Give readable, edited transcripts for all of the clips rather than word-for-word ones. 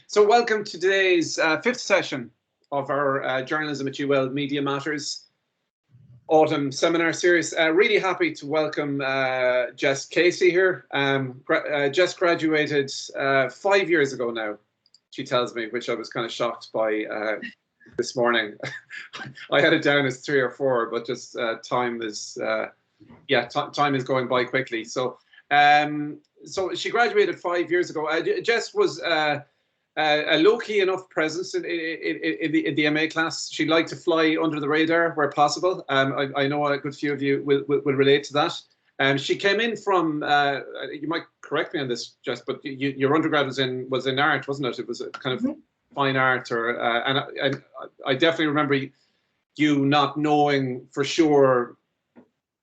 So welcome to today's fifth session of our Journalism at UL Media Matters Autumn Seminar Series. Really happy to welcome Jess Casey here. Jess graduated 5 years ago now, she tells me, which I was kind of shocked by this morning. I had it down as 3 or 4, but just time is going by quickly. So she graduated 5 years ago. Jess was a low-key enough presence in the MA class. She liked to fly under the radar where possible. I know a good few of you will relate to that. She came in from, you might correct me on this, Jess, but your undergrad was in art, wasn't it? It was a kind of fine art, and I definitely remember you not knowing for sure,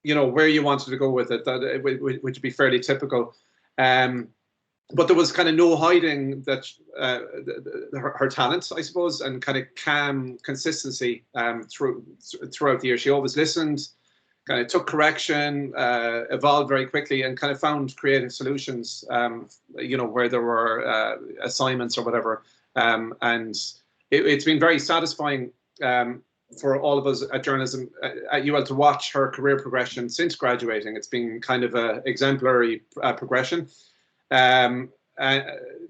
where you wanted to go with it. That which would be fairly typical. But there was kind of no hiding that her talent, I suppose, and kind of calm consistency throughout the year. She always listened, kind of took correction, evolved very quickly, and kind of found creative solutions, where there were assignments or whatever. And it's been very satisfying for all of us at journalism at UL to watch her career progression since graduating. It's been kind of an exemplary progression.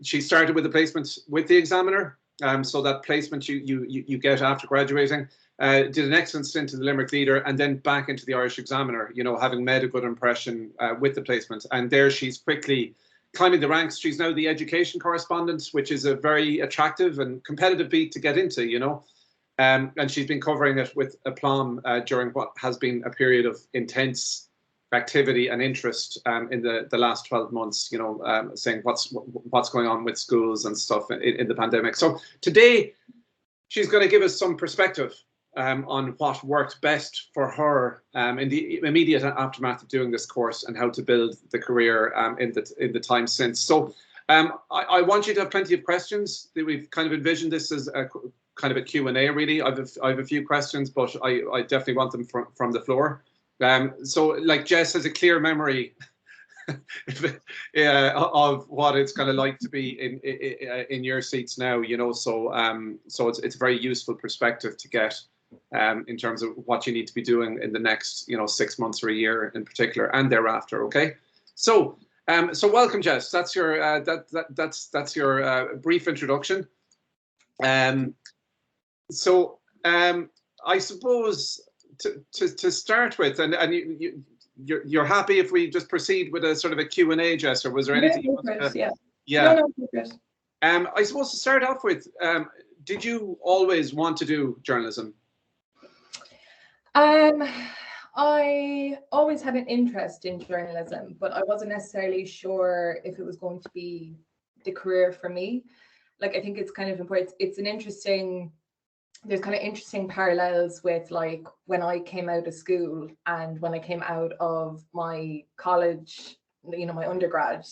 She started with a placement with the Examiner, so that placement you get after graduating. Did an excellent stint in the Limerick Leader, and then back into the Irish Examiner, having made a good impression with the placement. And there she's quickly climbing the ranks. She's now the education correspondent, which is a very attractive and competitive beat to get into, and she's been covering it with aplomb during what has been a period of intense activity and interest in the last 12 months, saying what's going on with schools and stuff in the pandemic. So today she's going to give us some perspective on what worked best for her in the immediate aftermath of doing this course, and how to build the career in the time since. So I want you to have plenty of questions. We've kind of envisioned this as a kind of a Q&A, really. I have a few questions, but I definitely want them from the floor. So like Jess has a clear memory of what it's kind of like to be in your seats now, so it's a very useful perspective to get in terms of what you need to be doing in the next 6 months or a year in particular, and thereafter. Okay, so welcome, Jess. That's your that's your brief introduction. I suppose to start with, and you're happy if we just proceed with a sort of a Q&A, Jess, or was there anything you wanted to... Yeah. No, I suppose to start off with, did you always want to do journalism? I always had an interest in journalism, but I wasn't necessarily sure if it was going to be the career for me. Like, I think it's kind of important. There's kind of interesting parallels with like when I came out of school and when I came out of my college, my undergrad.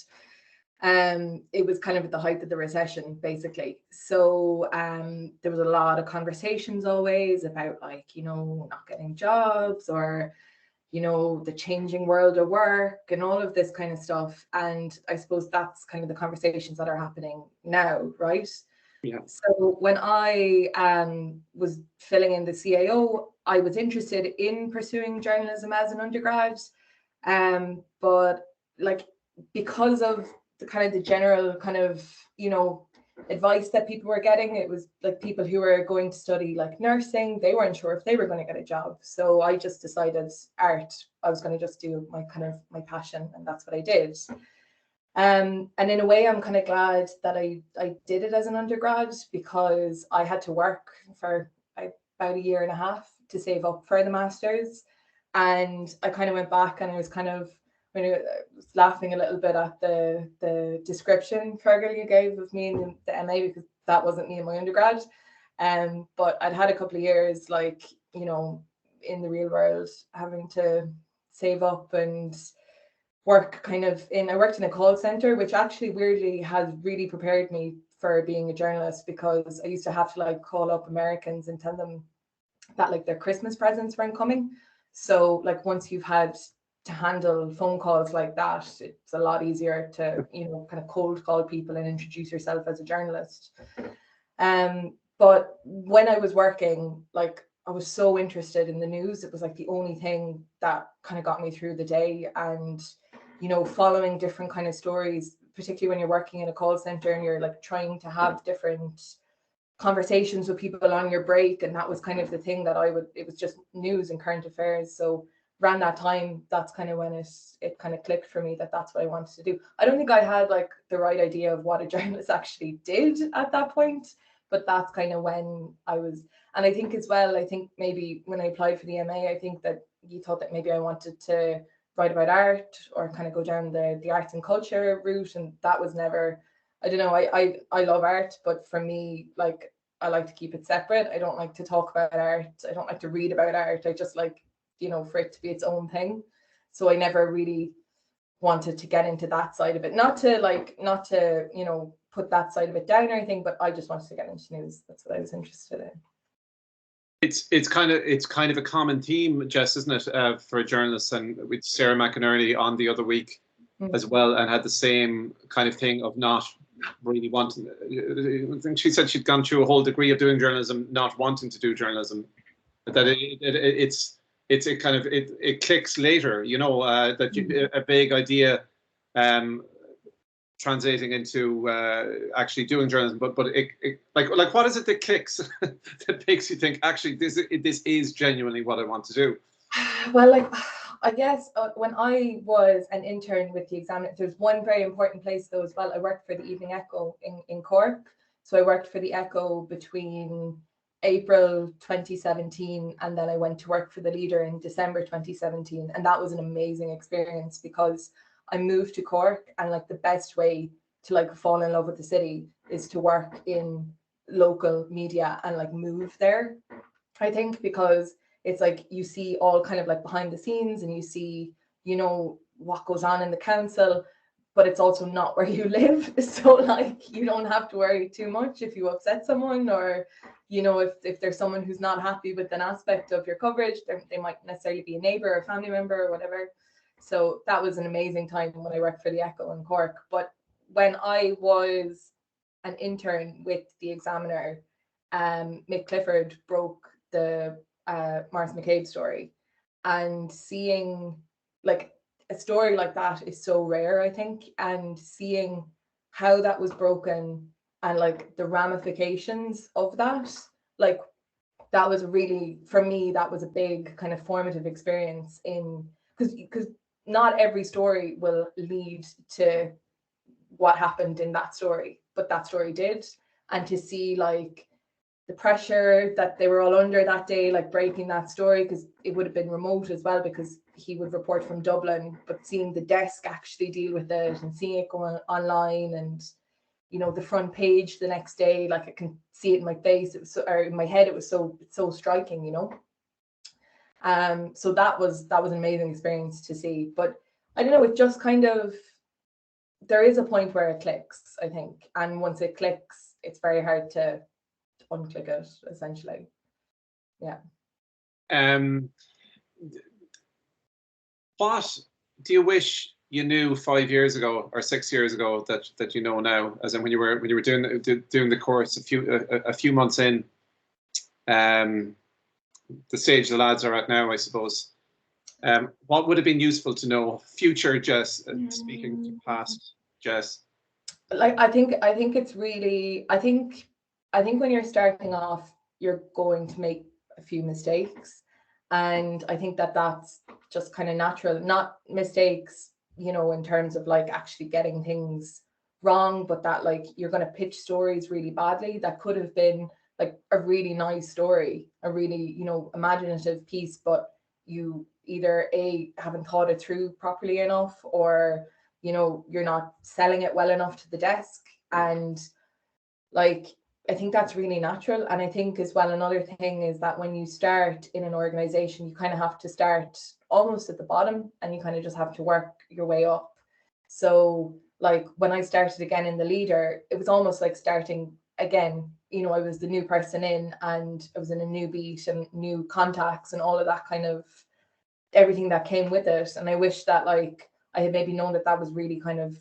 It was kind of at the height of the recession, basically. So there was a lot of conversations always about like, not getting jobs, or, the changing world of work and all of this kind of stuff. And I suppose that's kind of the conversations that are happening now, right? Yeah. So when I was filling in the CAO, I was interested in pursuing journalism as an undergrad, but like because of the general kind of advice that people were getting, it was like people who were going to study like nursing, they weren't sure if they were going to get a job. So I just decided art. I was going to just do my passion, and that's what I did. And in a way, I'm kind of glad that I did it as an undergrad, because I had to work for about 1.5 years to save up for the master's. And I kind of went back, and I was was laughing a little bit at the description, Fergal, you gave of me in the MA, because that wasn't me in my undergrad. But I'd had a couple of years, in the real world, having to save up and work I worked in a call center, which actually weirdly has really prepared me for being a journalist, because I used to have to call up Americans and tell them that their Christmas presents weren't coming. So once you've had to handle phone calls like that. It's a lot easier to, you know, kind of cold call people and introduce yourself as a journalist. But when I was working, like, I was so interested in the news. It was like the only thing that kind of got me through the day. And, you know, following different kind of stories, particularly when you're working in a call center and you're like trying to have different conversations with people on your break. And that was kind of the thing that it was just news and current affairs. So around that time, that's kind of when it kind of clicked for me that that's what I wanted to do. I don't think I had like the right idea of what a journalist actually did at that point, but that's kind of when I was. And I think as well, I think maybe when I applied for the MA, I think that you thought that maybe I wanted to write about art or kind of go down the arts and culture route, and that was never. I don't know. I love art, but for me, like, I like to keep it separate. I don't like to talk about art. I don't like to read about art. I just like, you know, for it to be its own thing. So I never really wanted to get into that side of it. Not to, you know, put that side of it down or anything, but I just wanted to get into news. That's what I was interested in. It's kind of a common theme, Jess, isn't it, for journalists? And with Sarah McInerney on the other week as well, and had the same kind of thing of not really wanting. I think she said she'd gone through a whole degree of doing journalism, not wanting to do journalism. That it clicks later, you know, that a big idea translating into actually doing journalism, but it like what is it that clicks that makes you think actually this is genuinely what I want to do? Well, like, I guess when I was an intern with the Examiner, there's one very important place though as well. I worked for the Evening Echo in Cork, so I worked for the Echo between April 2017 and then I went to work for the Leader in December 2017, and that was an amazing experience because I moved to Cork, and like the best way to like fall in love with the city is to work in local media and like move there, I think, because it's like you see all kind of like behind the scenes and you see, you know, what goes on in the council, but it's also not where you live. So like you don't have to worry too much if you upset someone, or, you know, if there's someone who's not happy with an aspect of your coverage, they might necessarily be a neighbor or a family member or whatever. So that was an amazing time when I worked for the Echo in Cork. But when I was an intern with the Examiner, Mick Clifford broke the Maurice McCabe story, and seeing like a story like that is so rare, I think, and seeing how that was broken and like the ramifications of that, like that was really, for me, that was a big kind of formative experience in, because not every story will lead to what happened in that story, but that story did. And to see like the pressure that they were all under that day, like breaking that story, because it would have been remote as well, because he would report from Dublin, but seeing the desk actually deal with it and seeing it go online, and, you know, the front page the next day, like I can see it in my face, it was so, or in my head, it's so striking, you know. So that was an amazing experience to see. But I don't know, it just kind of, there is a point where it clicks, I think, and once it clicks, it's very hard to unclick it, essentially. Yeah. What do you wish you knew 5 years ago or 6 years ago that you know now? As in when you were doing the course a few months in, the stage the lads are at now, I suppose. What would have been useful to know? Future Jess, speaking to past Jess. Like I think it's really, I think when you're starting off, you're going to make a few mistakes, and I think that that's just kind of natural. Not mistakes, you know, in terms of like actually getting things wrong, but that like you're going to pitch stories really badly that could have been like a really nice story, a really, you know, imaginative piece, but you either haven't thought it through properly enough, or, you know, you're not selling it well enough to the desk. And like I think that's really natural. And I think as well, another thing is that when you start in an organization, you kind of have to start almost at the bottom, and you kind of just have to work your way up. So like when I started again in the Leader, it was almost like starting again. You know, I was the new person in, and I was in a new beat and new contacts and all of that kind of everything that came with it. And I wish that like I had maybe known that that was really kind of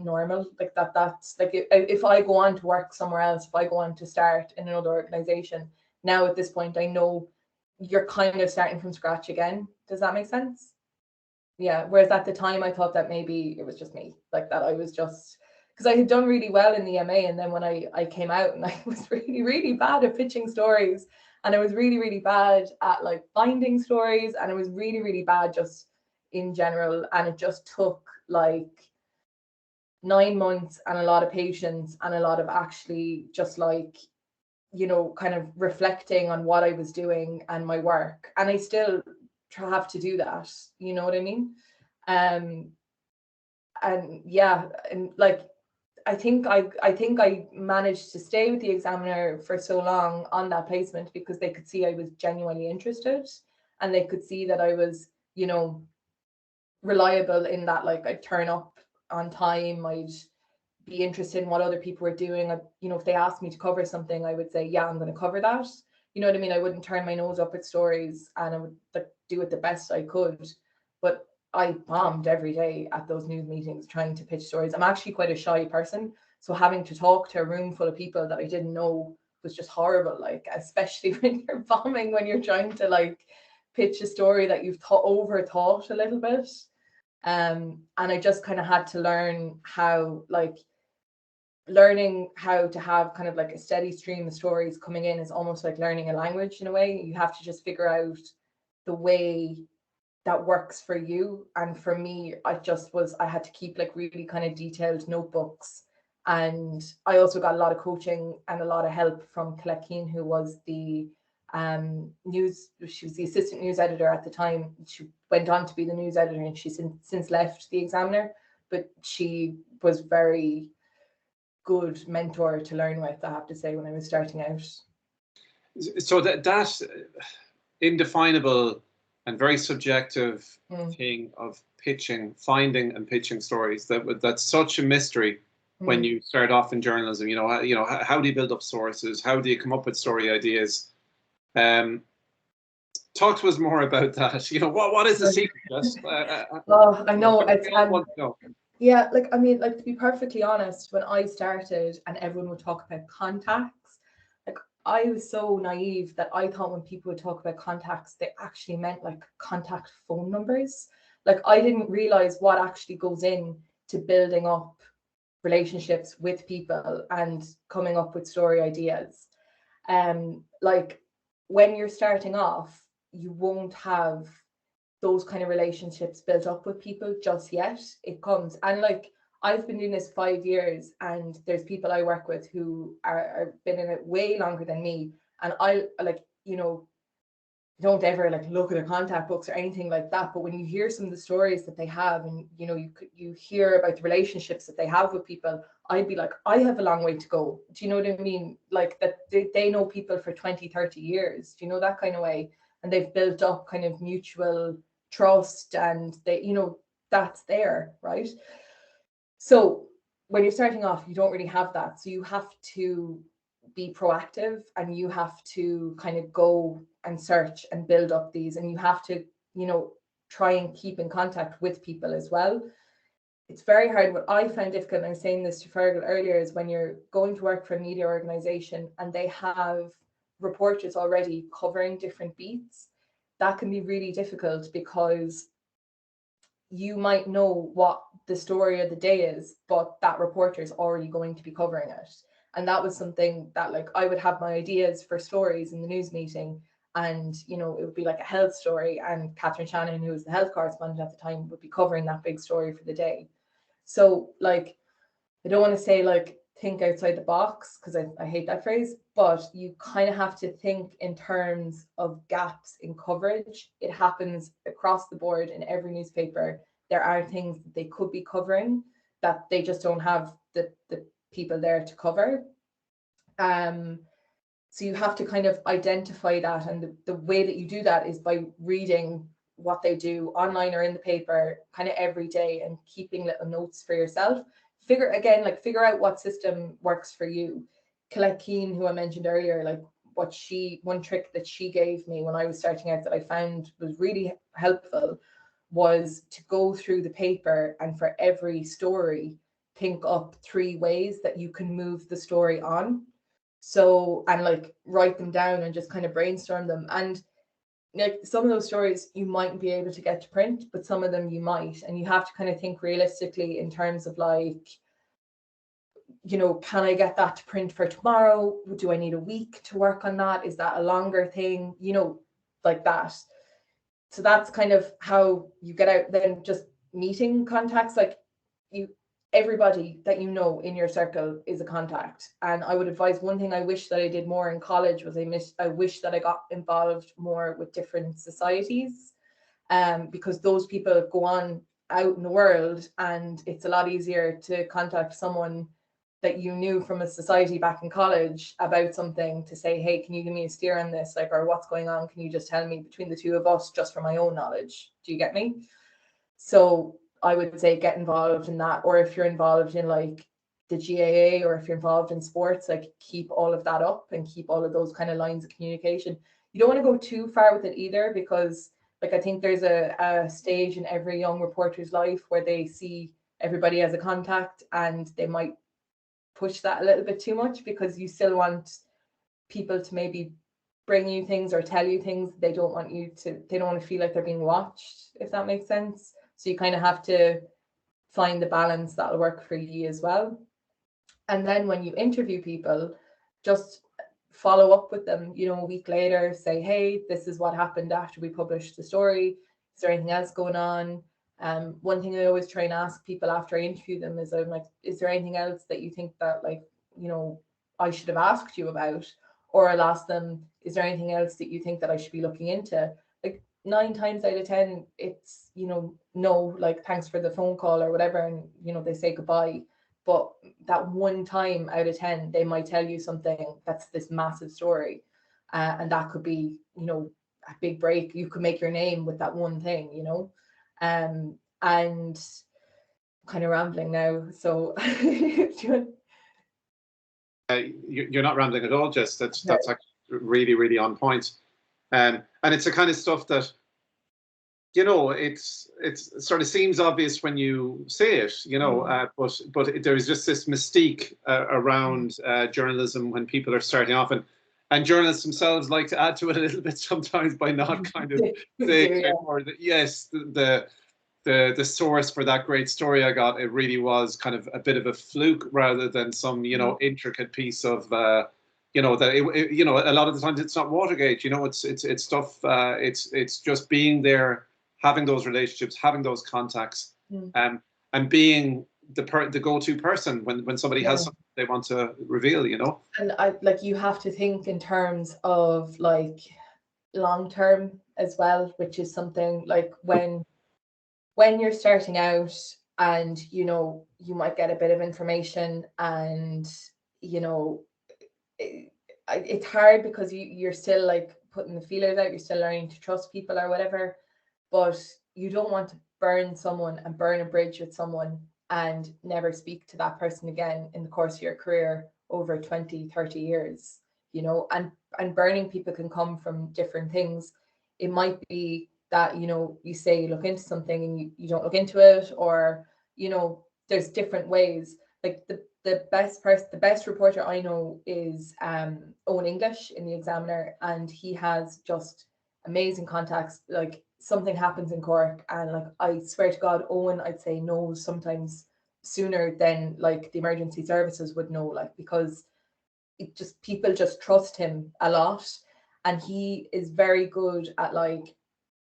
normal, like that's like if I go on to work somewhere else, if I go on to start in another organization, now at this point I know you're kind of starting from scratch again. Does that make sense? Yeah, whereas at the time I thought that maybe it was just me, like that I was just, because I had done really well in the MA, and then when I came out, and I was really bad at pitching stories, and I was really bad at like finding stories, and it was really bad just in general, and it just took like 9 months and a lot of patience and a lot of actually just like, you know, kind of reflecting on what I was doing and my work. And I still have to do that, you know what I mean? And yeah, and like I think I managed to stay with the examiner for so long on that placement because they could see I was genuinely interested, and they could see that I was, you know, reliable in that, like I'd turn up on time, I'd be interested in what other people were doing. You know, if they asked me to cover something, I would say, yeah, I'm going to cover that. You know what I mean? I wouldn't turn my nose up at stories, and I would like do it the best I could. But I bombed every day at those news meetings trying to pitch stories. I'm actually quite a shy person, so having to talk to a room full of people that I didn't know was just horrible. Like, especially when you're bombing, when you're trying to like pitch a story that you've overthought a little bit. And I just kind of had to learn how, like, learning how to have kind of like a steady stream of stories coming in is almost like learning a language in a way. You have to just figure out the way that works for you. And for me, I had to keep like really kind of detailed notebooks. And I also got a lot of coaching and a lot of help from Colette Keane, who was the she was the assistant news editor at the time. She went on to be the news editor, and she's since left the Examiner, but she was very good mentor to learn with, I have to say, when I was starting out. So that indefinable and very subjective thing of pitching, finding and pitching stories, that's such a mystery when you start off in journalism. You know, how do you build up sources? How do you come up with story ideas? Talk to us more about that. You know, what is the secret? Oh, I know yeah, like, I mean, like, to be perfectly honest, when I started and everyone would talk about contacts, like, I was so naive that I thought when people would talk about contacts, they actually meant like contact phone numbers. Like, I didn't realize what actually goes in to building up relationships with people and coming up with story ideas. Like, when you're starting off, you won't have those kind of relationships built up with people just yet. It comes. And like, I've been doing this 5 years, and there's people I work with who are been in it way longer than me. And I, like, you know, don't ever like look at their contact books or anything like that. But when you hear some of the stories that they have, and you know, you hear about the relationships that they have with people, I'd be like, I have a long way to go. Do you know what I mean? Like, that they know people for 20, 30 years. Do you know, that kind of way? And they've built up kind of mutual trust, and they, you know, that's there, right? So when you're starting off, you don't really have that. So you have to be proactive, and you have to kind of go and search and build up these, and you have to, you know, try and keep in contact with people as well. It's very hard. What I found difficult, and I was saying this to Fergal earlier, is when you're going to work for a media organization and they have reporters already covering different beats. That can be really difficult, because you might know what the story of the day is, but that reporter is already going to be covering it. And that was something that, like, I would have my ideas for stories in the news meeting, and, you know, it would be like a health story, and Catherine Shannon, who was the health correspondent at the time, would be covering that big story for the day. So, like, I don't want to say like think outside the box, because I hate that phrase, but you kind of have to think in terms of gaps in coverage. It happens across the board in every newspaper. There are things that they could be covering that they just don't have the people there to cover. So you have to kind of identify that, and the way that you do that is by reading what they do online or in the paper kind of every day, and keeping little notes for yourself. Figure out what system works for you. Colette Keane, who I mentioned earlier, like, one trick that she gave me when I was starting out that I found was really helpful was to go through the paper and for every story think up 3 ways that you can move the story on. So, and like write them down and just kind of brainstorm them. And like some of those stories you mightn't be able to get to print, but some of them you might, and you have to kind of think realistically in terms of like, you know, can I get that to print for tomorrow? Do I need a week to work on that? Is that a longer thing? You know, like that. So that's kind of how you get out. Then just meeting contacts, like everybody that you know in your circle is a contact. And I would advise, one thing I wish that I did more in college was I wish that I got involved more with different societies, because those people go on out in the world, and it's a lot easier to contact someone that you knew from a society back in college about something to say, hey, can you give me a steer on this? Like, or what's going on? Can you just tell me between the two of us, just for my own knowledge? Do you get me? So I would say get involved in that. Or if you're involved in like the GAA, or if you're involved in sports, like keep all of that up and keep all of those kind of lines of communication. You don't want to go too far with it either, because like I think there's a stage in every young reporter's life where they see everybody as a contact, and they might push that a little bit too much, because you still want people to maybe bring you things or tell you things. They don't want to feel like they're being watched, if that makes sense. So you kind of have to find the balance that'll work for you as well. And then when you interview people, just follow up with them, you know, a week later, say, hey, this is what happened after we published the story. Is there anything else going on? One thing I always try and ask people after I interview them is, I'm like, is there anything else that you think that, like, you know, I should have asked you about? Or I'll ask them, is there anything else that you think that I should be looking into? Like 9 times out of 10, it's, you know, no, like, thanks for the phone call or whatever. And, you know, they say goodbye. But that 1 time out of 10, they might tell you something that's this massive story. And that could be, you know, a big break. You could make your name with that one thing, you know. And I'm kind of rambling now. So you're not rambling at all, Jess. That's actually really, really on point. And it's the kind of stuff that, you know, it's sort of seems obvious when you say it, you know, but there's just this mystique around journalism when people are starting off, and journalists themselves like to add to it a little bit sometimes by not kind of saying, or yes, the source for that great story I got, it really was kind of a bit of a fluke rather than some, you know, intricate piece of, you know, that you know, a lot of the times it's not Watergate, you know, it's stuff, it's just being there, having those relationships, having those contacts, and being the go-to person when somebody has something they want to reveal, you know. And like, you have to think in terms of like long term as well, which is something like when you're starting out, and you know, you might get a bit of information, and you know, it's hard because you're still like putting the feelers out, you're still learning to trust people or whatever, but you don't want to burn someone and burn a bridge with someone and never speak to that person again in the course of your career over 20-30 years, you know. And burning people can come from different things. It might be that, you know, you say you look into something and you don't look into it, or, you know, there's different ways. Like the best reporter I know is Owen English in the Examiner, and he has just amazing contacts. Like, something happens in Cork, and like, I swear to God, Owen, I'd say, knows sometimes sooner than like the emergency services would know, like, because people just trust him a lot. And he is very good at, like,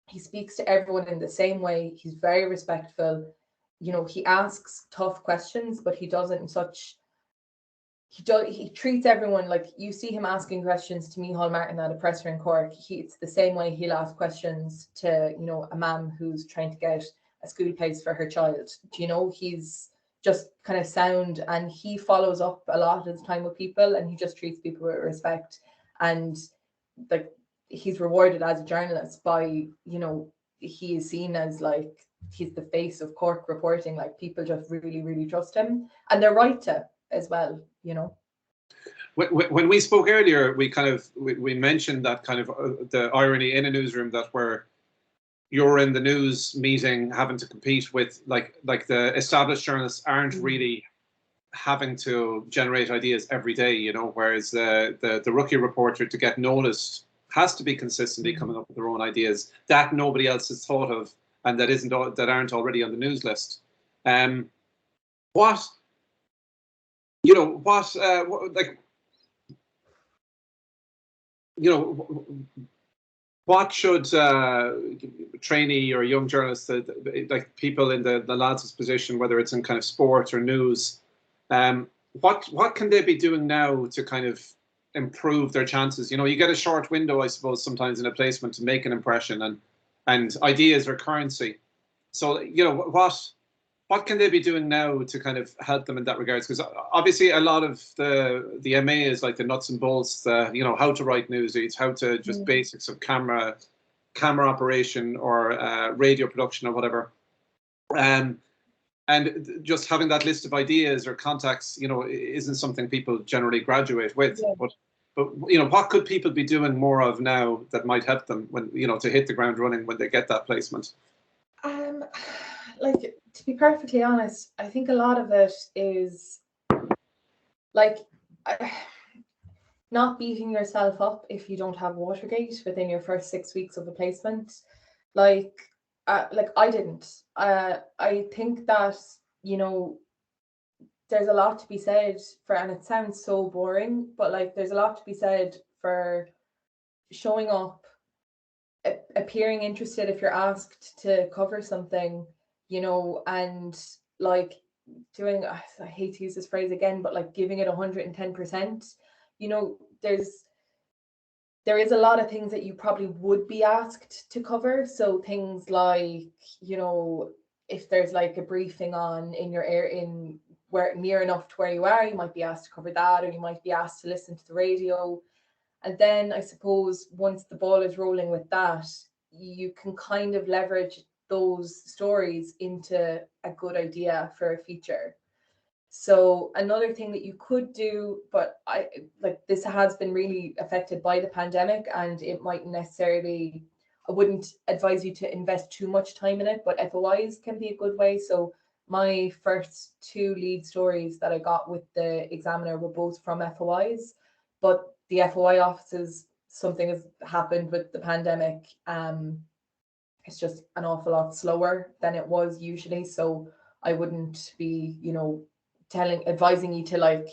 he speaks to everyone in the same way. He's very respectful. You know, he asks tough questions, but he does it in such, he treats everyone like, you see him asking questions to Micheál Martin at a presser in Cork. It's the same way he'll ask questions to, you know, a mum who's trying to get a school place for her child. Do you know, he's just kind of sound, and he follows up a lot of his time with people, and he just treats people with respect. And like, he's rewarded as a journalist by, you know, he is seen as like, he's the face of Cork reporting. Like, people just really, really trust him, and they're right to as well, you know. when we spoke earlier, we mentioned that kind of the irony in a newsroom, that where you're in the news meeting having to compete with like the established journalists aren't really having to generate ideas every day, you know, whereas the rookie reporter, to get noticed, has to be consistently coming up with their own ideas that nobody else has thought of and that aren't already on the news list. What should trainee or young journalists, like people in the lads' position, whether it's in kind of sport or news, what can they be doing now to kind of improve their chances? You know, you get a short window, I suppose, sometimes in a placement to make an impression, and ideas are currency. So, you know, what can they be doing now to kind of help them in that regards? Because obviously a lot of the MA is like the nuts and bolts, you know, how to write news leads, how to just basics of camera operation or radio production or whatever. And just having that list of ideas or contacts, you know, isn't something people generally graduate with. Yeah. But you know, what could people be doing more of now that might help them when, you know, to hit the ground running when they get that placement? Like, to be perfectly honest, I think a lot of it is like not beating yourself up if you don't have Watergate within your first 6 weeks of a placement. Like I didn't. I think that, you know, there's a lot to be said for, and it sounds so boring, but like there's a lot to be said for showing up, appearing interested if you're asked to cover something, you know, and like doing, I hate to use this phrase again, but like giving it 110%. You know, there is a lot of things that you probably would be asked to cover. So things like, you know, if there's like a briefing on in your in where near enough to where you are, you might be asked to cover that, or you might be asked to listen to the radio. And then I suppose once the ball is rolling with that, you can kind of leverage those stories into a good idea for a feature. So another thing that you could do, but this has been really affected by the pandemic, and it might necessarily, I wouldn't advise you to invest too much time in it, but FOIs can be a good way. So my first 2 lead stories that I got with the Examiner were both from FOIs, but the FOI offices, something has happened with the pandemic. It's just an awful lot slower than it was usually. So I wouldn't be, you know, advising you to like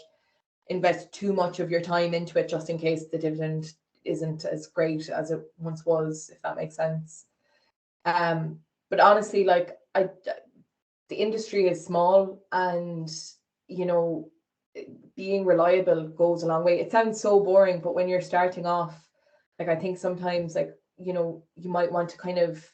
invest too much of your time into it, just in case the dividend isn't as great as it once was, if that makes sense. But honestly, like the industry is small, and you know, being reliable goes a long way. It sounds so boring, but when you're starting off, like I think sometimes, like, you know, you might want to kind of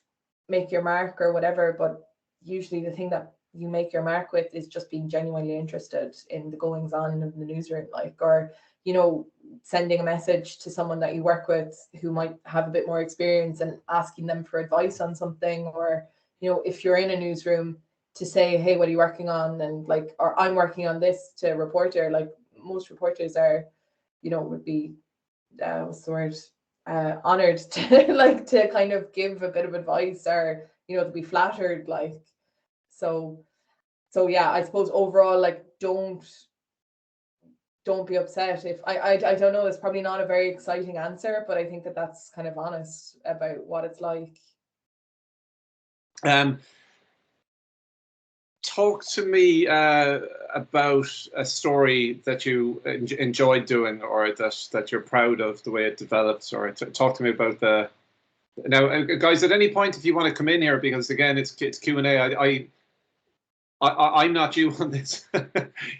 make your mark or whatever, but usually the thing that you make your mark with is just being genuinely interested in the goings on of the newsroom, like, or, you know, sending a message to someone that you work with who might have a bit more experience and asking them for advice on something, or, you know, if you're in a newsroom, to say, hey, what are you working on? And like, or I'm working on this, to a reporter. Like most reporters are, you know, would be what's the word, honored to like to kind of give a bit of advice, or, you know, to be flattered, like. So yeah, I suppose overall, like, don't be upset if I don't know, it's probably not a very exciting answer, but I think that that's kind of honest about what it's like. Talk to me about a story that you enjoyed doing, or that you're proud of the way it developed, or talk to me about the. Now, guys, at any point, if you want to come in here, because again, it's Q&A. I'm not you on this.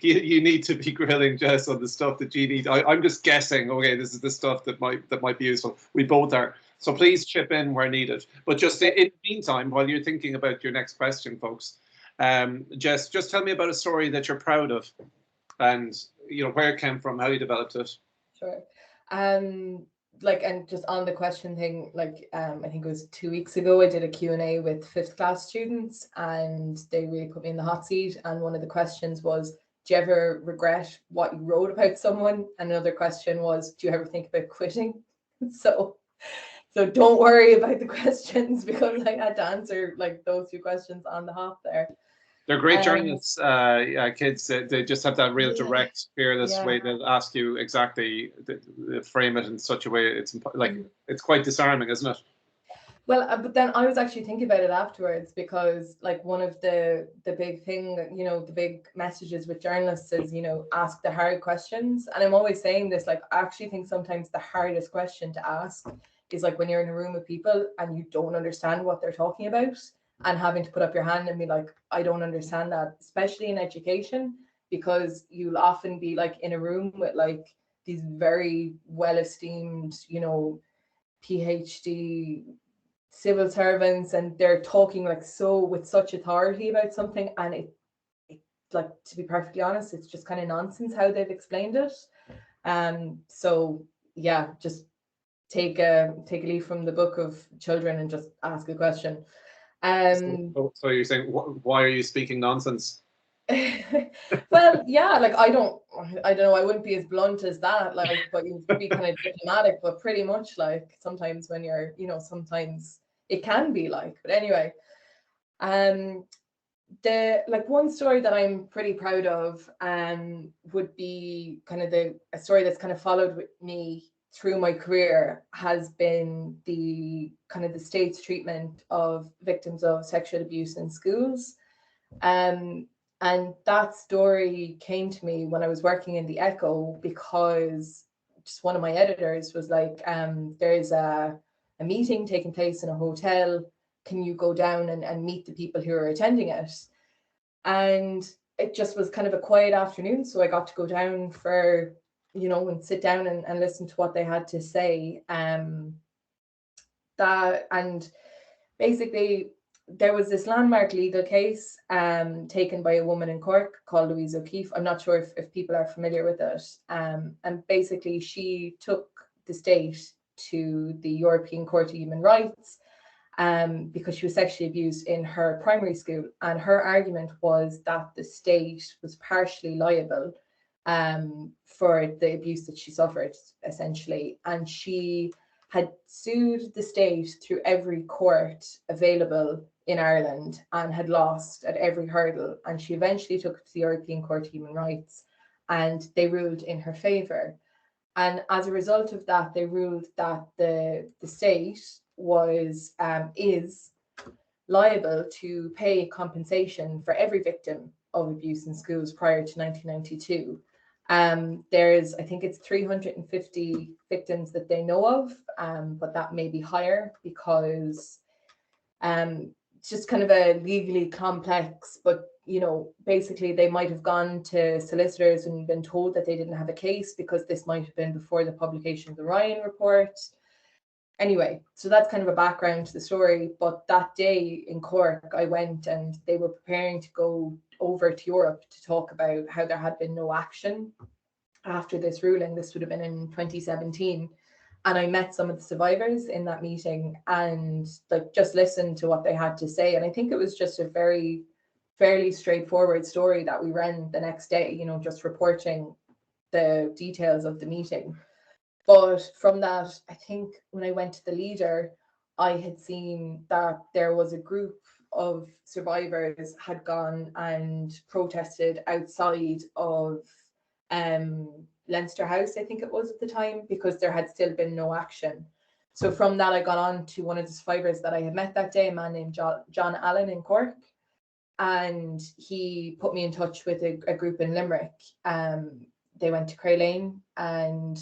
you need to be grilling Jess on the stuff that you need. I'm just guessing. Okay, this is the stuff that might be useful. We both are. So please chip in where needed. But just in the meantime, while you're thinking about your next question, folks, Jess, just tell me about a story that you're proud of, and you know where it came from, how you developed it. Sure. Like, and just on the question thing, like, I think it was 2 weeks ago, I did a Q&A with 5th class students, and they really put me in the hot seat. And one of the questions was, do you ever regret what you wrote about someone? And another question was, do you ever think about quitting? So don't worry about the questions, because I had to answer like those two questions on the hop there. They're great journalists, kids. They just have that real direct, fearless way. They'll ask you exactly, they frame it in such a way. It's like, it's quite disarming, isn't it? Well, but then I was actually thinking about it afterwards, because like one of the big thing, the big messages with journalists is, ask the hard questions. And I'm always saying this, like, I actually think sometimes the hardest question to ask is like when you're in a room with people and you don't understand what they're talking about, and having to put up your hand and be like, I don't understand that, especially in education, because you'll often be like in a room with like these very well-esteemed, PhD civil servants, and they're talking like so with such authority about something, and it like, to be perfectly honest, it's just kind of nonsense how they've explained it. So yeah, just take a leaf from the book of children and just ask a question. So you're saying, why are you speaking nonsense? Well, yeah, like I don't know, I wouldn't be as blunt as that, like, but you'd be kind of diplomatic, but pretty much like sometimes when you're, sometimes it can be like, but anyway, the like one story that I'm pretty proud of would be kind of a story that's kind of followed with me through my career, has been the kind of the state's treatment of victims of sexual abuse in schools. And that story came to me when I was working in the Echo, because just one of my editors was like, there's a meeting taking place in a hotel. Can you go down and meet the people who are attending it? And it just was kind of a quiet afternoon. So I got to go down for, and sit down and listen to what they had to say. And basically, there was this landmark legal case taken by a woman in Cork called Louise O'Keefe. I'm not sure if people are familiar with it. And basically, she took the state to the European Court of Human Rights because she was sexually abused in her primary school. And her argument was that the state was partially liable for the abuse that she suffered, essentially. And she had sued the state through every court available in Ireland and had lost at every hurdle. And she eventually took it to the European Court of Human Rights, and they ruled in her favour. And as a result of that, they ruled that the state is liable to pay compensation for every victim of abuse in schools prior to 1992. There's, I think it's 350 victims that they know of, but that may be higher, because it's just kind of a legally complex, but basically they might have gone to solicitors and been told that they didn't have a case, because this might have been before the publication of the Ryan report. Anyway, so that's kind of a background to the story. But that day in Cork, I went, and they were preparing to go over to Europe to talk about how there had been no action after this ruling. This would have been in 2017. And I met some of the survivors in that meeting and like just listened to what they had to say. And I think it was just a fairly straightforward story that we ran the next day, just reporting the details of the meeting. But from that, I think when I went to the Leader, I had seen that there was a group of survivors had gone and protested outside of Leinster House, I think it was at the time, because there had still been no action. So from that, I got on to one of the survivors that I had met that day, a man named John Allen in Cork. And he put me in touch with a group in Limerick. They went to Cray Lane, and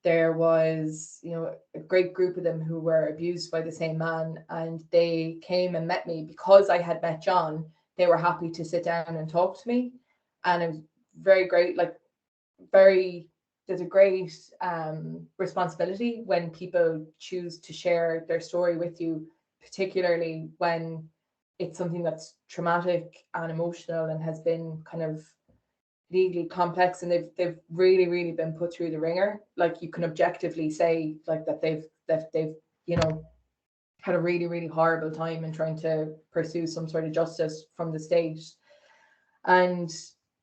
there was, a great group of them who were abused by the same man. And they came and met me because I had met John. They were happy to sit down and talk to me. And it was very great, there's a great responsibility when people choose to share their story with you, particularly when it's something that's traumatic and emotional and has been kind of legally complex, and they've really, really been put through the ringer. Like, you can objectively say like that they've had a really, really horrible time in trying to pursue some sort of justice from the state. And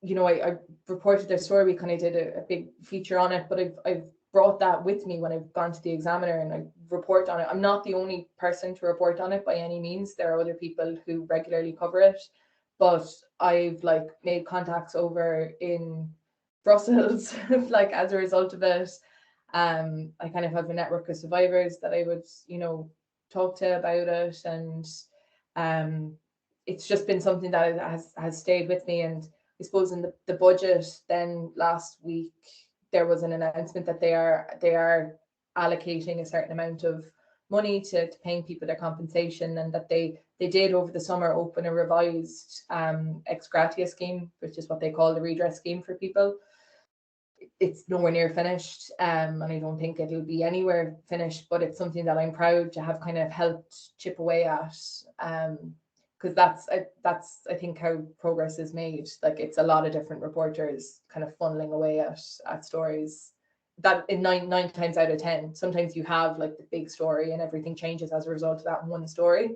you know, I reported their story. We kind of did a big feature on it, but I've brought that with me when I've gone to the Examiner and I report on it. I'm not the only person to report on it by any means. There are other people who regularly cover it, but I've like made contacts over in Brussels, like as a result of it. I kind of have a network of survivors that I would, you know, talk to about it, and it's just been something that has stayed with me. And I suppose in the budget then last week there was an announcement that they are allocating a certain amount of money to paying people their compensation, and that they did over the summer open a revised ex gratia scheme, which is what they call the redress scheme for people. It's nowhere near finished, and I don't think it'll be anywhere finished, but it's something that I'm proud to have kind of helped chip away at, because that's I think how progress is made. Like, it's a lot of different reporters kind of funneling away at stories that in nine times out of 10, sometimes you have like the big story and everything changes as a result of that one story,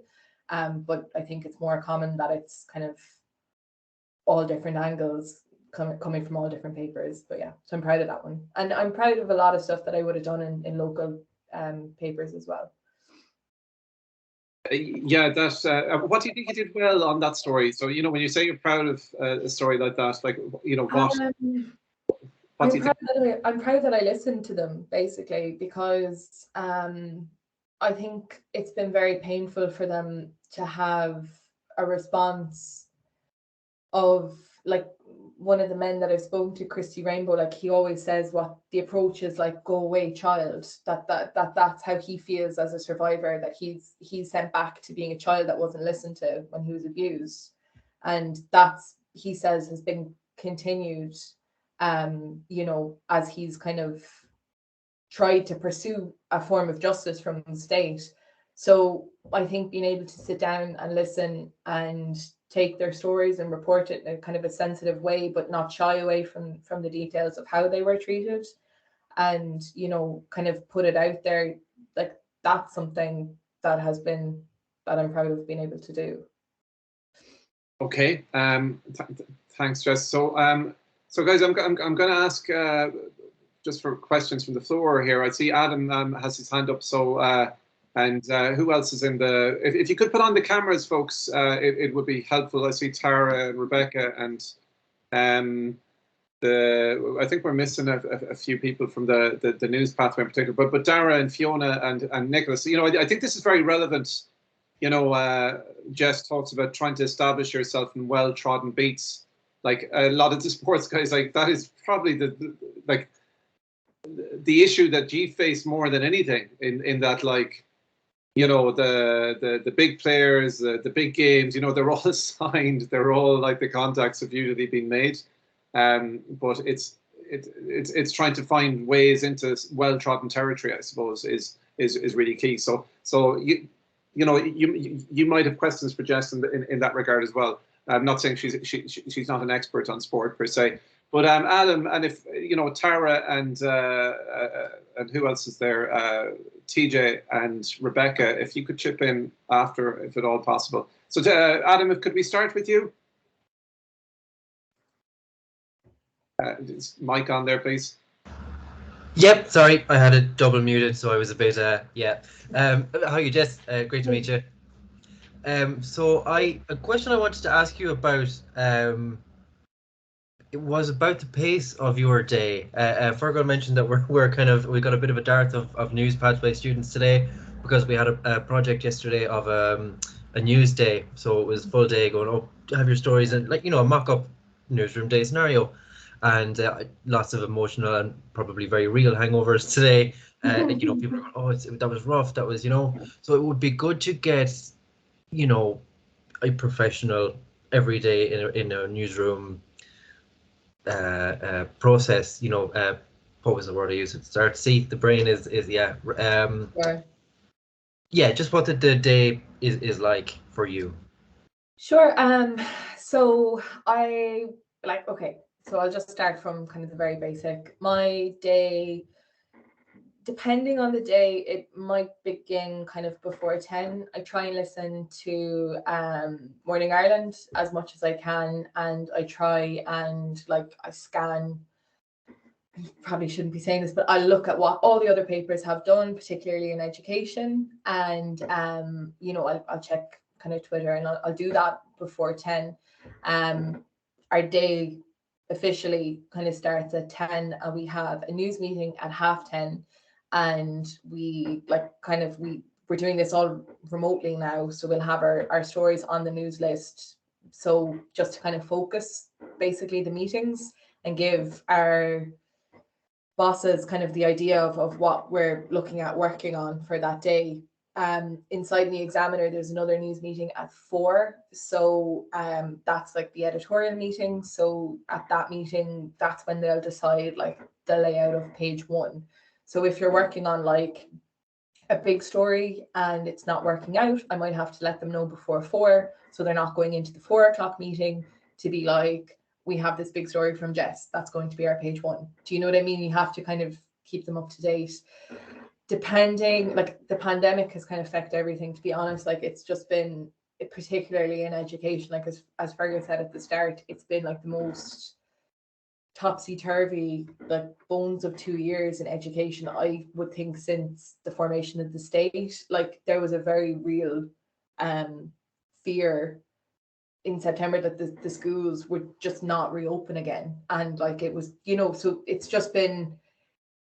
but I think it's more common that it's kind of all different angles coming from all different papers. But yeah, so I'm proud of that one, and I'm proud of a lot of stuff that I would have done in local papers as well. Yeah, that's what do you think you did well on that story? So, you know, when you say you're proud of a story like that, like, you know, what do you think? I'm proud that I listened to them, basically, because I think it's been very painful for them to have a response of, like, one of the men that I've spoken to, Christy Rainbow, like, he always says what the approach is, like, go away, child. That's how he feels as a survivor, that he's sent back to being a child that wasn't listened to when he was abused. And that's, he says, has been continued, you know, as he's kind of tried to pursue a form of justice from the state. So I think being able to sit down and listen and take their stories and report it in a kind of a sensitive way, but not shy away from the details of how they were treated, and, you know, kind of put it out there, like, that's something that I'm proud of being able to do. Okay, thanks, Jess. So guys, I'm going to ask just for questions from the floor here. I see Adam has his hand up. So and who else is in the? If you could put on the cameras, folks, it would be helpful. I see Tara and Rebecca, and I think we're missing a few people from the news pathway in particular. But Dara and Fiona and Nicholas. You know, I think this is very relevant. You know, Jess talks about trying to establish yourself in well-trodden beats. Like, a lot of the sports guys, like, that is probably the issue that you face more than anything. In that, like, you know, the big players, the big games, you know, they're all signed. They're all, like, the contacts have usually been made. But it's trying to find ways into well-trodden territory, I suppose, is really key. So you know, you might have questions for Jess in that regard as well. I'm not saying she's not an expert on sport per se, but Adam, and if you know, Tara and who else is there, TJ and Rebecca, if you could chip in after, if at all possible. So Adam, could we start with you? Is mic on there, please? Yep, sorry, I had it double muted, so I was a bit, yeah. How are you, Jess? Great to meet you. So a question I wanted to ask you about, it was about the pace of your day. Fergal mentioned that we got a bit of a dearth of news pathway students today, because we had a project yesterday of a news day. So it was full day going, oh, have your stories, and, like, you know, a mock-up newsroom day scenario. And lots of emotional and probably very real hangovers today. You know, people are going, oh, that was rough. That was, you know. So it would be good to get, you know, a professional every day in a newsroom process. You know, what was the word I used at the start? See, the brain is yeah. Yeah, just what the day is like for you. Sure. So okay. So I'll just start from kind of the very basic. My day depending on the day, it might begin kind of before 10. I try and listen to Morning Ireland as much as I can, and I try and like I scan. I probably shouldn't be saying this, but I look at what all the other papers have done, particularly in education, and you know, I'll check kind of Twitter, and I'll do that before 10. Our day officially kind of starts at 10, and we have a news meeting at 10:30, and we like kind of we're doing this all remotely now, so we'll have our stories on the news list, so just to kind of focus basically the meetings and give our bosses kind of the idea of what we're looking at working on for that day. Inside the Examiner, there's another news meeting at 4, so that's like the editorial meeting. So at that meeting, that's when they'll decide like the layout of page 1. So if you're working on like a big story and it's not working out, I might have to let them know before 4, so they're not going into the 4 o'clock meeting to be like, we have this big story from Jess, that's going to be our page 1. Do you know what I mean? You have to kind of keep them up to date. Depending, like the pandemic has kind of affected everything, to be honest. Like it's just been, particularly in education, like as Fergus said at the start, it's been like the most topsy-turvy, like bones of 2 years in education, I would think, since the formation of the state. Like there was a very real fear in September that the schools would just not reopen again, and like it was, you know, so it's just been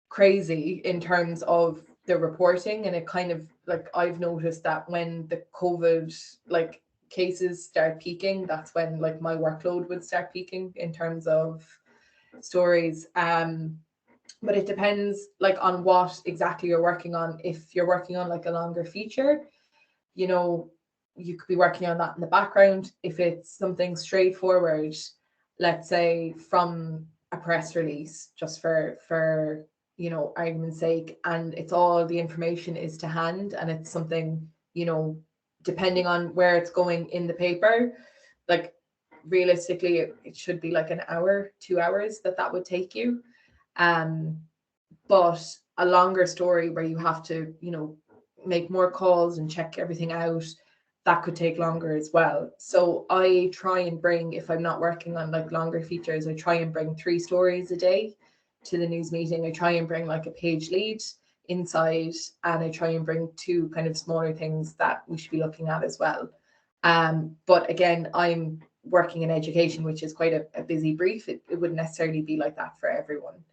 crazy in terms of the reporting. And it kind of like, I've noticed that when the COVID like cases start peaking, that's when like my workload would start peaking in terms of stories. But it depends like on what exactly you're working on. If you're working on like a longer feature, you know, you could be working on that in the background. If it's something straightforward, let's say from a press release, just for you know, argument's sake, and it's all the information is to hand, and it's something, you know, depending on where it's going in the paper, like realistically it should be like an hour, 2 hours that would take you. But a longer story where you have to, you know, make more calls and check everything out, that could take longer as well. So I try and bring, if I'm not working on like longer features, I try and bring 3 stories a day to the news meeting. I try and bring like a page lead inside, and I try and bring 2 kind of smaller things that we should be looking at as well. But again, I'm working in education, which is quite a busy brief. It wouldn't necessarily be like that for everyone.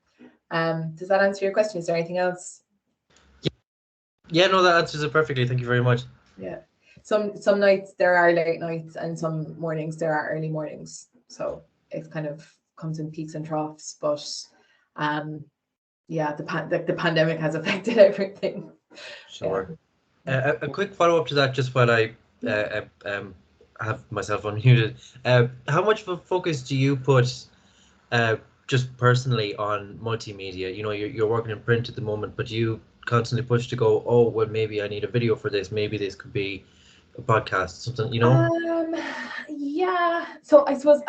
Does that answer your question? Is there anything else? Yeah, no, that answers it perfectly. Thank you very much. Yeah. Some nights there are late nights, and some mornings there are early mornings. So it kind of comes in peaks and troughs. But yeah, the pandemic has affected everything. Sure. Yeah. A quick follow-up to that, just while I have myself unmuted. How much of a focus do you put just personally on multimedia? You know, you're working in print at the moment, but you constantly push to go, oh, well, maybe I need a video for this. Maybe this could be a podcast, something, you know? Yeah. So I suppose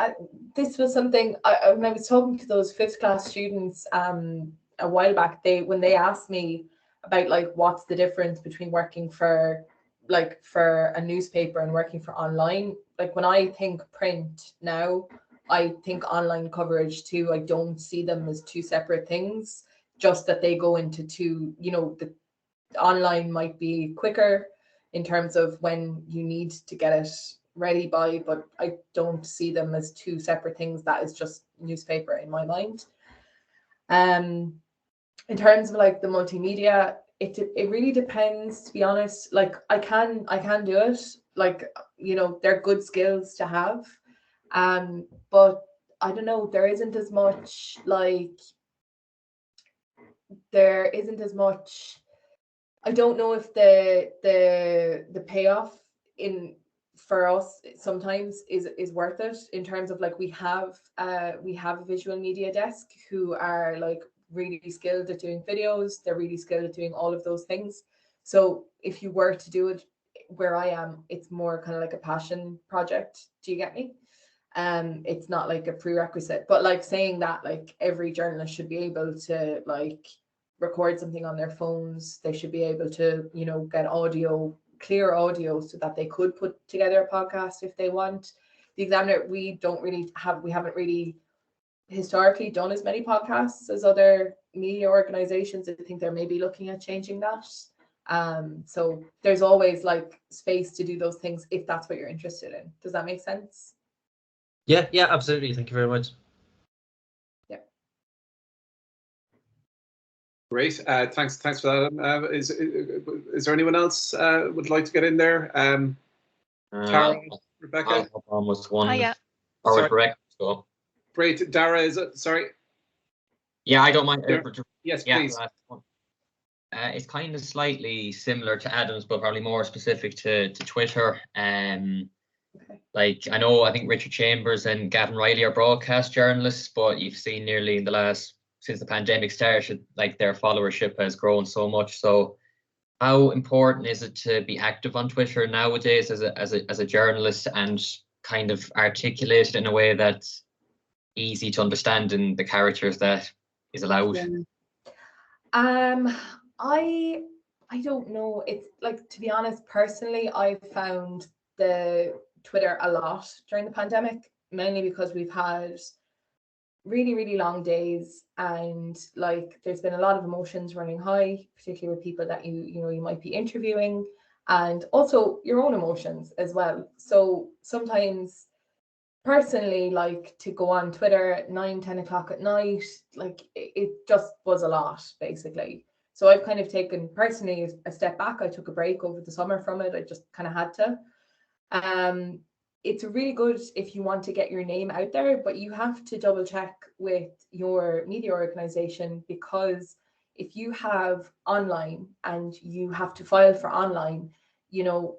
this was something when I was talking to those 5th class students a while back, when they asked me about like what's the difference between working for a newspaper and working for online. Like when I think print now, I think online coverage too. I don't see them as 2 separate things, just that they go into 2, you know, the online might be quicker in terms of when you need to get it ready by, but I don't see them as 2 separate things. That is just newspaper in my mind. In terms of like the multimedia, it really depends, to be honest. Like I can do it, like, you know, they're good skills to have, but I don't know, there isn't as much I don't know if the payoff in for us sometimes is worth it, in terms of like we have a visual media desk who are like really skilled at doing videos. They're really skilled at doing all of those things. So if you were to do it where I am, it's more kind of like a passion project. Do you get me? It's not like a prerequisite, but like saying that like every journalist should be able to like record something on their phones, they should be able to, you know, get audio, clear audio, so that they could put together a podcast if they want. The Examiner, we haven't really historically done as many podcasts as other media organizations. I think they're maybe looking at changing that. So there's always like space to do those things if that's what you're interested in. Does that make sense? Yeah, absolutely. Thank you very much. Yeah. Great. Thanks for that. Is there anyone else would like to get in there? Tara, Rebecca? I'll hop on with one. Oh, yeah. Or Sorry. with Rebecca. So. Great. Dara, is it? Sorry. Yeah, I don't mind. Yes, yeah, please. last one. It's kind of slightly similar to Adam's, but probably more specific to Twitter. Okay. Like I think Richard Chambers and Gavin Riley are broadcast journalists, but you've seen nearly in the last, since the pandemic started, like their followership has grown so much. So how important is it to be active on Twitter nowadays as a journalist and kind of articulate it in a way that's easy to understand in the characters that is allowed? I don't know. It's like, to be honest, personally, I found the Twitter a lot during the pandemic, mainly because we've had really, really long days, and like there's been a lot of emotions running high, particularly with people that you might be interviewing, and also your own emotions as well. So sometimes personally, like to go on Twitter at 9-10 o'clock at night, like it just was a lot, basically. So I've kind of taken personally a step back. I took a break over the summer from it. I just kind of had to. It's really good if you want to get your name out there, but you have to double check with your media organization, because if you have online and you have to file for online, you know,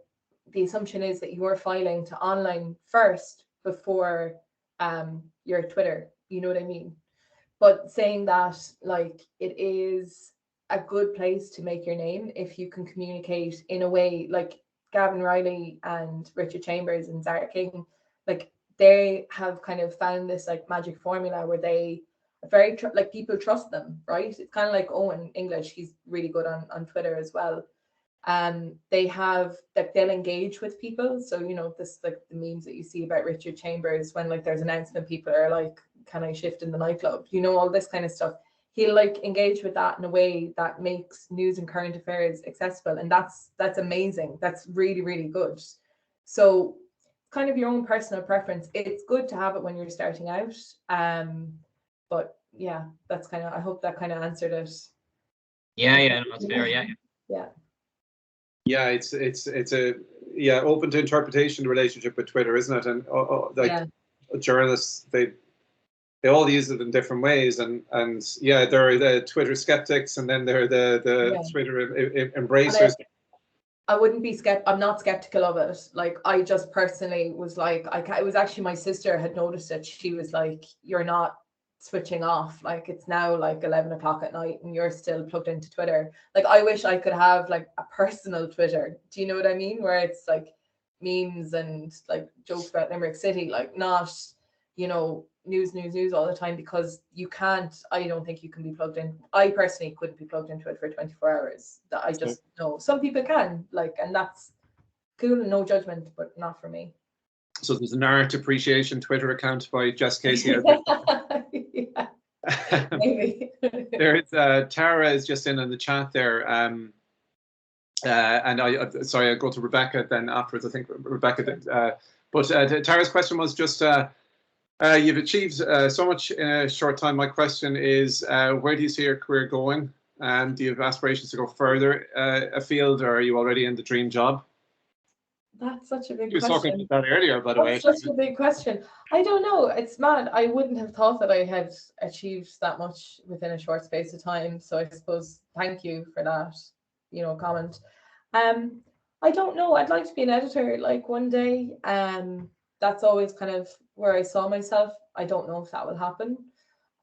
the assumption is that you're filing to online first before your Twitter, you know what I mean? But saying that, like, it is a good place to make your name if you can communicate in a way like Gavin Riley and Richard Chambers and Zara King, like they have kind of found this like magic formula where they are very like people trust them, right? It's kind of like Owen English, he's really good on Twitter as well. They have that they'll engage with people. So, you know, this like the memes that you see about Richard Chambers when like there's an announcement, people are like, can I shift in the nightclub? You know, all this kind of stuff. He'll like engage with that in a way that makes news and current affairs accessible. And that's amazing. That's really, really good. So kind of your own personal preference. It's good to have it when you're starting out. But yeah, that's kind of, I hope that kind of answered it. Yeah, no, that's fair. Yeah. Yeah, it's a open to interpretation relationship with Twitter, isn't it? And journalists, they all use it in different ways, and yeah, there are the Twitter skeptics, and then there are the Twitter embracers. I wouldn't be I'm not skeptical of it. Like I just personally was like, it was actually my sister had noticed it. She was like, you're not switching off, like it's now like 11 o'clock at night and you're still plugged into Twitter. Like I wish I could have like a personal Twitter, do you know what I mean, where it's like memes and like jokes about Limerick City, like not, you know, news all the time, because you can't, I don't think you can be plugged in. I personally couldn't be plugged into it for 24 hours. That I just know some people can, like, and that's cool and no judgment, but not for me. So there's an art appreciation Twitter account by Jess Casey. Yeah, maybe. There's Tara is just in the chat there. And I'll go to Rebecca then afterwards. I think Rebecca did. But Tara's question was just, you've achieved so much in a short time. My question is, where do you see your career going? And do you have aspirations to go further afield, or are you already in the dream job? That's such a big question. You were talking about that earlier, by the way. That's such a big question. I don't know. It's mad. I wouldn't have thought that I had achieved that much within a short space of time. So I suppose thank you for that, you know, comment. I don't know. I'd like to be an editor like one day. That's always kind of where I saw myself. I don't know if that will happen.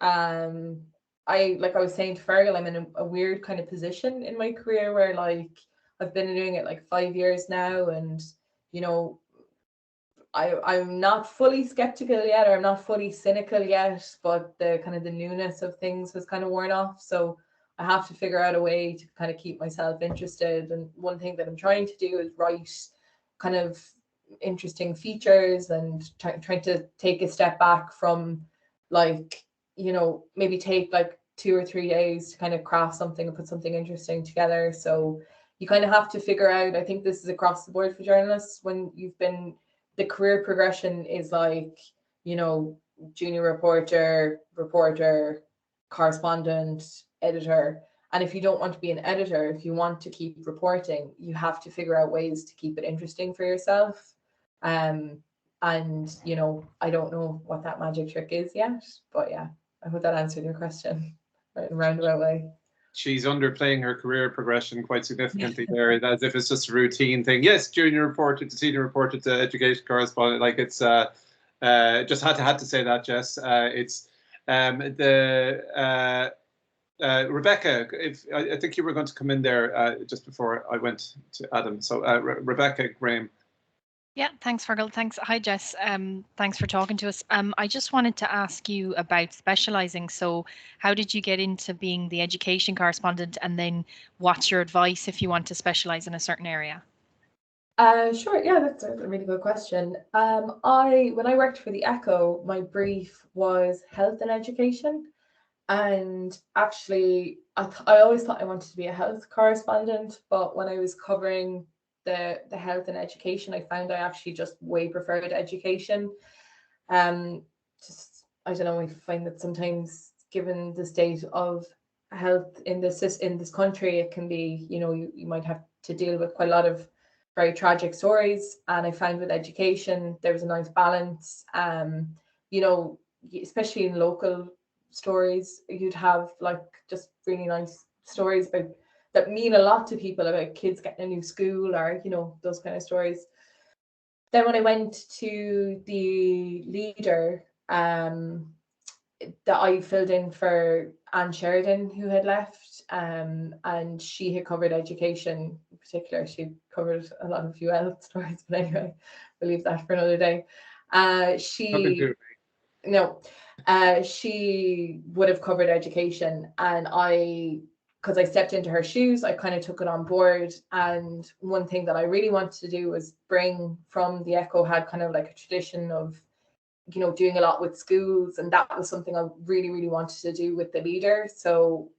Like I was saying to Fergal, I'm in a weird kind of position in my career where like I've been doing it like 5 years now, and you know, I'm not fully skeptical yet, or I'm not fully cynical yet, but the kind of the newness of things has kind of worn off. So I have to figure out a way to kind of keep myself interested. And one thing that I'm trying to do is write kind of interesting features and trying to take a step back from, like, you know, maybe take like 2 or 3 days to kind of craft something and put something interesting together. So you kind of have to figure out, I think this is across the board for journalists, when you've been, the career progression is like, you know, junior reporter, correspondent, editor. And if you don't want to be an editor, if you want to keep reporting, you have to figure out ways to keep it interesting for yourself. And, you know, I don't know what that magic trick is yet, but yeah, I hope that answered your question in a roundabout way. She's underplaying her career progression quite significantly there, as if it's just a routine thing. Yes, junior reporter to senior reporter to education correspondent. Like, it's just had to say that, Jess. It's Rebecca. If I think you were going to come in there just before I went to Adam. So Rebecca Graham. Yeah, thanks, Fergal. Thanks. Hi, Jess. Thanks for talking to us. I just wanted to ask you about specialising. So how did you get into being the education correspondent, and then what's your advice if you want to specialise in a certain area? Sure, yeah, that's a really good question. When I worked for the Echo, my brief was health and education. And actually, I always thought I wanted to be a health correspondent, but when I was covering the health and education, I found I actually just way preferred education. Just, I don't know, I find that sometimes, given the state of health in this country, it can be, you know, you might have to deal with quite a lot of very tragic stories. And I found with education, there was a nice balance. You know, especially in local stories, you'd have like just really nice stories about that mean a lot to people, about kids getting a new school, or, you know, those kind of stories. Then when I went to the Leader, that I filled in for Anne Sheridan, who had left, and she had covered education in particular. She covered a lot of UL stories, but anyway, we'll leave that for another day. She would have covered education, and because I stepped into her shoes, I kind of took it on board. And one thing that I really wanted to do was bring from the Echo, had kind of like a tradition of, you know, doing a lot with schools, and that was something I really, really wanted to do with the Leader. So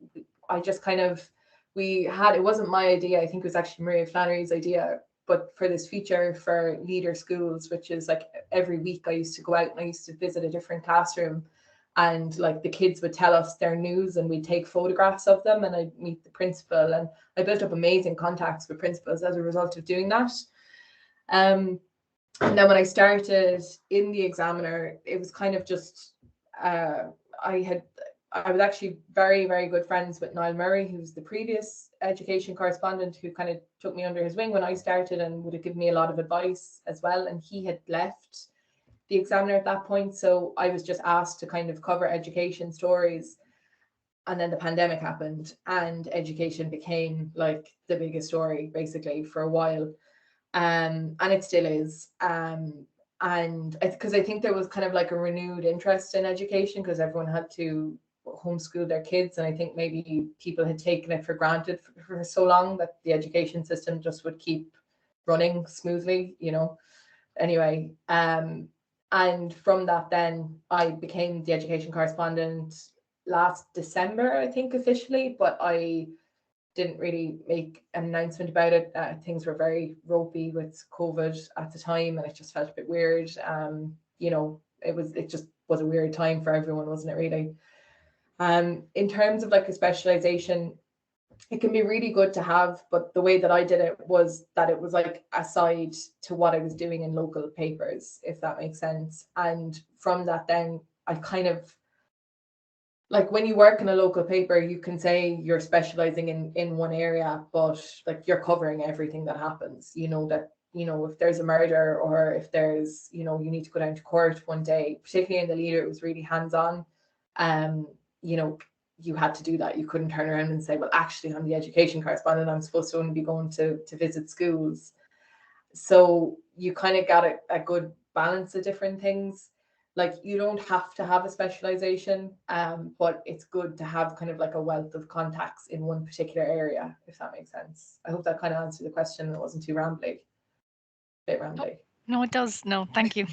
I just kind of, it wasn't my idea, I think it was actually Maria Flannery's idea, but for this feature for Leader schools, which is like every week I used to go out and I used to visit a different classroom, and like the kids would tell us their news and we'd take photographs of them, and I'd meet the principal, and I built up amazing contacts with principals as a result of doing that. And then when I started in the Examiner, it was kind of just, I was actually very, very good friends with Niall Murray, who's the previous education correspondent, who kind of took me under his wing when I started and would have given me a lot of advice as well. And he had left the Examiner at that point, so I was just asked to kind of cover education stories. And then the pandemic happened, and education became like the biggest story basically for a while. And it still is. And because I think there was kind of like a renewed interest in education, because everyone had to homeschool their kids, and I think maybe people had taken it for granted for so long that the education system just would keep running smoothly, you know. Anyway, and from that, then I became the education correspondent last December, I think, officially, but I didn't really make an announcement about it. Things were very ropey with COVID at the time, and it just felt a bit weird. You know, it just was a weird time for everyone, wasn't it, really? In terms of like a specialization, it can be really good to have, but the way that I did it was that it was like aside to what I was doing in local papers, if that makes sense. And from that, then I kind of, like, when you work in a local paper, you can say you're specializing in one area, but like you're covering everything that happens. You know that, you know, if there's a murder, or if there's, you know, you need to go down to court one day, particularly in the Leader, it was really hands-on. You know, you had to do that. You couldn't turn around and say, well, actually, I'm the education correspondent, I'm supposed to only be going to visit schools. So you kind of got a good balance of different things. like you don't have to have a specialization, but it's good to have kind of like a wealth of contacts in one particular area, if that makes sense. I hope that kind of answered the question. It wasn't too rambly. Bit rambly. No, it does. No, thank you.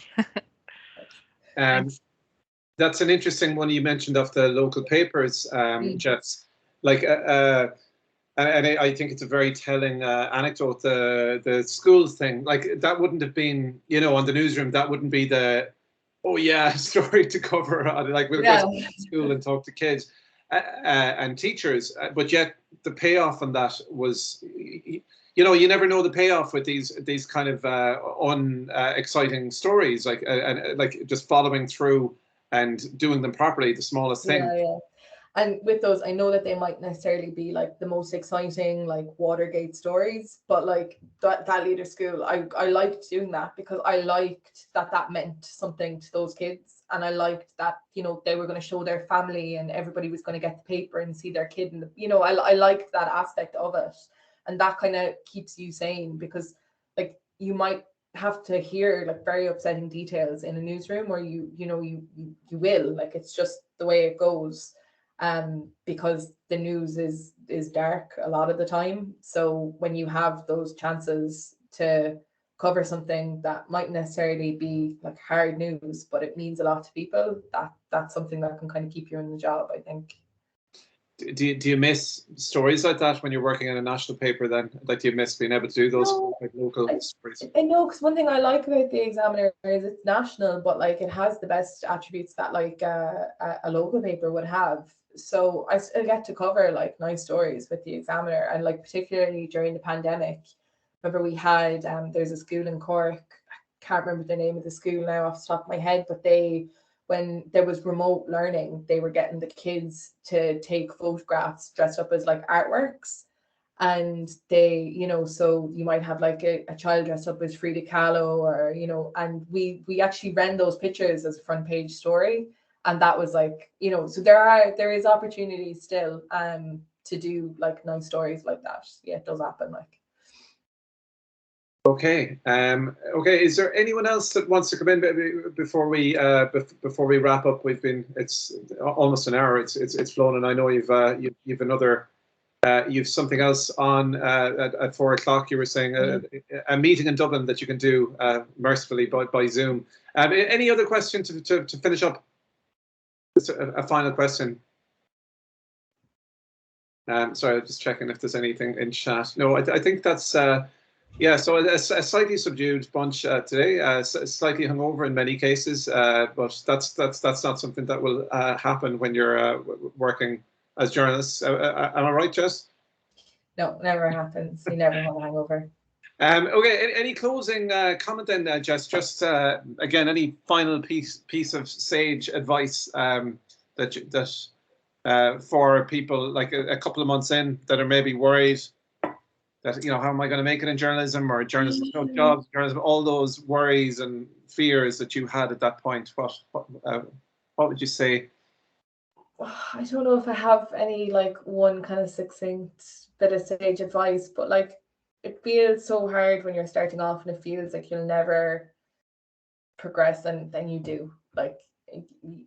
That's an interesting one you mentioned of the local papers, Jess. Like, and I think it's a very telling anecdote. The schools thing, like that wouldn't have been, you know, on the newsroom. That wouldn't be the, oh yeah, story to cover. Like we'll go to school and talk to kids and teachers. But yet the payoff on that was, you know, you never know the payoff with these kind of exciting stories, like like just following through and doing them properly, the smallest thing. Yeah. And with those, I know that they might necessarily be like the most exciting, like Watergate stories, but like that leader school, I liked doing that because I liked that meant something to those kids. And I liked that, you know, they were going to show their family and everybody was going to get the paper and see their kid. And, you know, I liked that aspect of it. And that kind of keeps you sane because like you might have to hear like very upsetting details in a newsroom, or you will, like it's just the way it goes, because the news is dark a lot of the time. So when you have those chances to cover something that might necessarily be like hard news, but it means a lot to people, that's something that can kind of keep you in the job, I think. Do you miss stories like that when you're working in a national paper then? Like, do you miss being able to do those like local stories? I know, because one thing I like about the Examiner is it's national, but like it has the best attributes that like a local paper would have. So I still get to cover like nice stories with the Examiner, and like particularly during the pandemic. Remember we had there's a school in Cork, I can't remember the name of the school now off the top of my head, but when there was remote learning, they were getting the kids to take photographs dressed up as like artworks. And they, you know, so you might have like a child dressed up as Frida Kahlo, or, you know, and we actually ran those pictures as a front page story. And that was like, you know, so there is opportunity still to do like nice stories like that. Yeah, it does happen. Like. Okay. Okay. Is there anyone else that wants to come in before we wrap up? It's almost an hour. It's flown, and I know you've another. You've something else on at 4 o'clock. You were saying a meeting in Dublin that you can do mercifully by Zoom. Any other question to finish up? Just a final question. Sorry, I'm just checking if there's anything in chat. No, I think that's. Yeah, so a slightly subdued bunch today, slightly hungover in many cases, but that's not something that will happen when you're working as journalists. Am I right, Jess? No, never happens. You never have a hangover. Okay, any closing comment then, Jess? Just again, any final piece of sage advice that for people like a couple of months in that are maybe worried that, you know, how am I going to make it in journalism, or journalism no jobs, journalism, all those worries and fears that you had at that point? What would you say? I don't know if I have any like one kind of succinct bit of sage advice, but like it feels so hard when you're starting off, and it feels like you'll never progress, and then you do. Like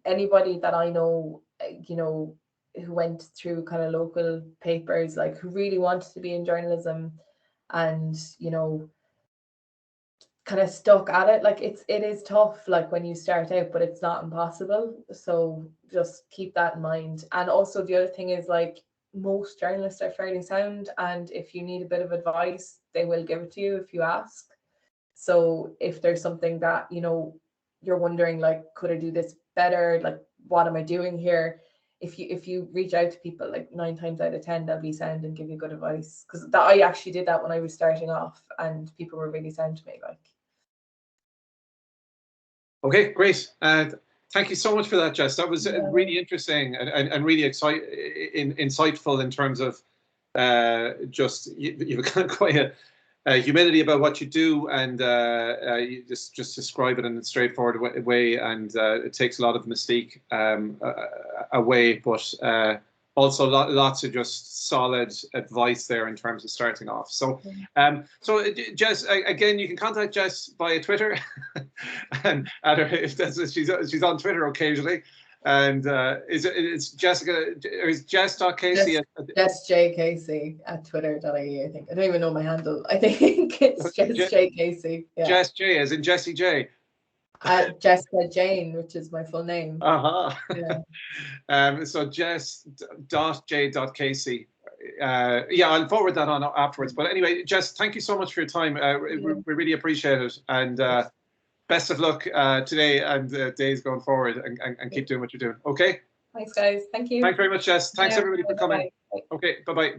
anybody that I know, you know, who went through kind of local papers, like who really wanted to be in journalism and, you know, kind of stuck at it. Like it is tough, like when you start out, but it's not impossible. So just keep that in mind. And also the other thing is, like, most journalists are fairly sound, and if you need a bit of advice, they will give it to you if you ask. So if there's something that, you know, you're wondering, like, could I do this better? Like, what am I doing here? If you reach out to people, like 9 times out of 10, they'll be sound and give you good advice. Because I actually did that when I was starting off, and people were really sound to me. Like. Okay, great. Thank you so much for that, Jess. That was really interesting and really insightful in terms of just you've got quite a humility about what you do, and you just describe it in a straightforward way, and it takes a lot of mystique away, but also lots of just solid advice there in terms of starting off. So, Jess, again, you can contact Jess via Twitter, and at her, if that's, she's on Twitter occasionally. And it's Jessica, or is Jess.Casey? Jess J Casey at twitter.ie, I think. I don't even know my handle. I think it's Jess J Casey. Yeah. Jess J, as in Jessie J. Jessica Jane, which is my full name. Yeah. So Jess.J.Casey. Yeah, I'll forward that on afterwards. But anyway, Jess, thank you so much for your time. We really appreciate it. And best of luck today and days going forward, and keep doing what you're doing. Okay? Thanks, guys. Thank you. Thanks very much, Jess. Thanks, everybody, for coming. Bye. Okay, bye-bye.